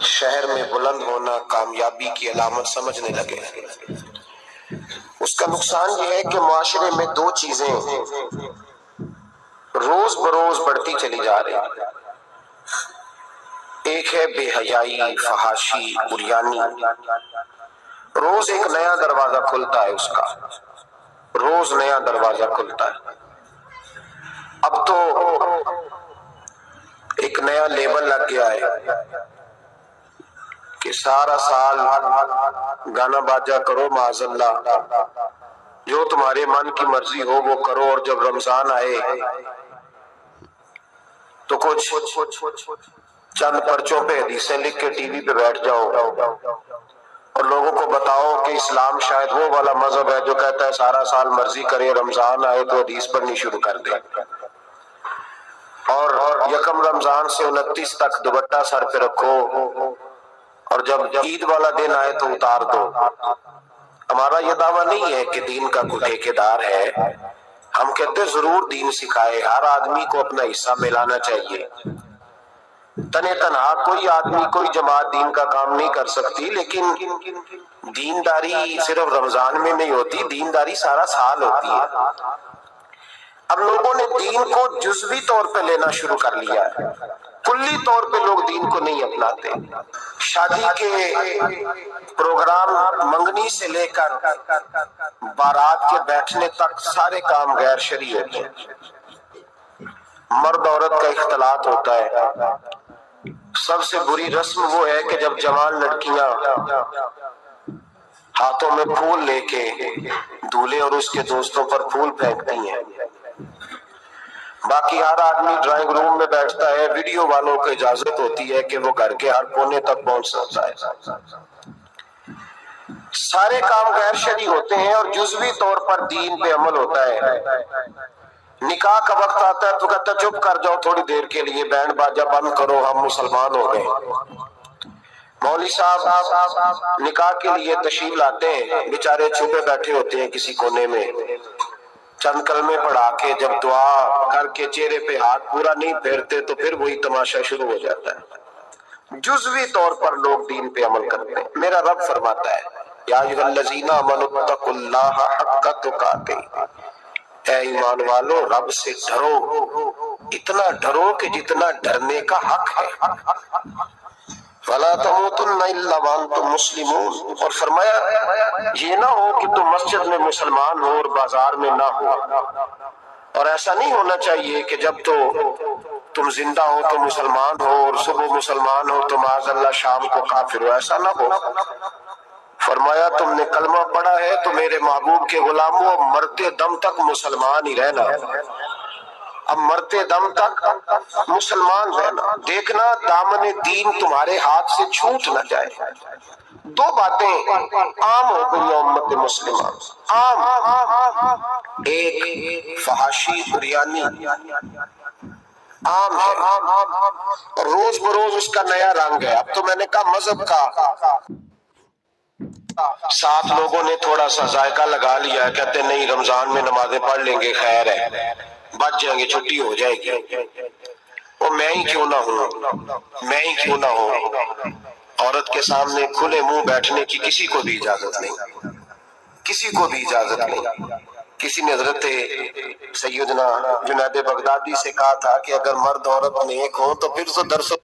شہر میں بلند ہونا کامیابی کی علامت سمجھنے لگے۔ اس کا نقصان یہ ہے کہ معاشرے میں دو چیزیں روز بروز بڑھتی چلی جا رہی ہیں۔ ایک ہے بے حیائی، فحاشی، عریانی۔ روز ایک نیا دروازہ کھلتا ہے اس کا، روز نیا دروازہ کھلتا ہے۔ اب تو ایک نیا لیبل لگ گیا ہے کہ سارا سال گانا باجا کرو، معاذ اللہ، جو تمہارے من کی مرضی ہو وہ کرو، اور جب رمضان آئے تو کچھ چند پرچوں پہ حدیثیں لکھ کے ٹی وی پہ بیٹھ جاؤ اور لوگوں کو بتاؤ کہ اسلام شاید وہ والا مذہب ہے جو کہتا ہے سارا سال مرضی کرے، رمضان آئے تو حدیث پڑھنی شروع کر دے، اور یکم رمضان سے 29 تک دوپٹہ سر پہ رکھو، اور جب عید والا دن آئے تو اتار دو۔ ہمارا یہ دعویٰ نہیں ہے کہ دین کا کوئی ٹھیکیدار ہے، ہم کہتے ضرور دین سکھائے، ہر آدمی کو اپنا حصہ ملانا چاہیے۔ تنے تنہا کوئی آدمی کوئی جماعت دین کا کام نہیں کر سکتی، لیکن دینداری صرف رمضان میں نہیں ہوتی، دینداری سارا سال ہوتی ہے۔ اب لوگوں نے دین کو جزوی طور پہ لینا شروع کر لیا ہے، کلی طور پہ لوگ دین کو نہیں اپناتے۔ شادی کے پروگرام منگنی سے لے کر بارات کے بیٹھنے تک سارے کام غیر شرعی ہوتے ہیں۔ مرد عورت کا اختلاط ہوتا ہے۔ سب سے بری رسم وہ ہے کہ جب جوان لڑکیاں ہاتھوں میں پھول لے کے دولہے اور اس کے دوستوں پر پھول پھینکتی ہیں، باقی ہر آدمی ڈرائنگ روم میں بیٹھتا ہے، ویڈیو والوں کو اجازت ہوتی ہے کہ وہ گھر کے ہر کونے تک پہنچ سکتا ہے۔ سارے کام غیر شرعی ہوتے ہیں اور جزوی طور پر دین پہ عمل ہوتا ہے۔ نکاح کا وقت آتا ہے تو کہتا ہے چپ کر جاؤ تھوڑی دیر کے لیے، بینڈ باجا بند کرو، ہم مسلمان ہو گئے۔ مولوی صاحب نکاح کے لیے تشریف لاتے ہیں، بیچارے چھپے بیٹھے ہوتے ہیں کسی کونے میں، چند کلمے پڑھا کے جب دعا کر کے چہرے پہ ہاتھ پورا نہیں پھیرتے تو پھر وہی تماشا شروع ہو جاتا ہے۔ جزوی طور پر لوگ دین پہ عمل کرتے ہیں۔ میرا رب فرماتا ہے یا ایھا الذین آمنوا اتقوا اللہ حق تقاتہ، اے ایمان والو رب سے ڈرو، اتنا ڈرو کہ جتنا ڈرنے کا حق ہے۔ وَلَا تَمُوتُنَّ إِلَّا وَأَنْتُمْ مُسْلِمُونَ، اور فرمایا یہ نہ ہو کہ تم مسجد میں مسلمان ہو اور بازار میں نہ ہو، اور ایسا نہیں ہونا چاہیے کہ جب تو تم زندہ ہو تو مسلمان ہو اور صبح مسلمان ہو تو معاذ اللہ شام کو کافر ہو، ایسا نہ ہو۔ فرمایا تم نے کلمہ پڑھا ہے تو میرے محبوب کے غلاموں اب مرتے دم تک مسلمان ہی رہنا، اب مرتے دم تک مسلمان رہنا، دیکھنا دامن دین تمہارے ہاتھ سے چھوٹ نہ جائے۔ دو باتیں عام ہو گئی امت مسلمہ، عام، ایک فحاشی عریانی عام ہے اور روز بروز اس کا نیا رنگ ہے۔ اب تو میں نے کہا مذہب کا ساتھ لوگوں نے تھوڑا سا ذائقہ لگا لیا ہے، کہتے نہیں رمضان میں نمازیں پڑھ لیں گے، خیر ہے، بچ جائیں گے، چھٹی ہو جائے گی۔ وہ میں ہی کیوں نہ ہوں، میں ہی کیوں نہ ہوں، عورت کے سامنے کھلے منہ بیٹھنے کی کسی کو بھی اجازت نہیں، کسی کو بھی اجازت نہیں۔ کسی نے حضرت سیدنا جنید بغدادی سے کہا تھا کہ اگر مرد عورت نیک ہو تو پھر تو درس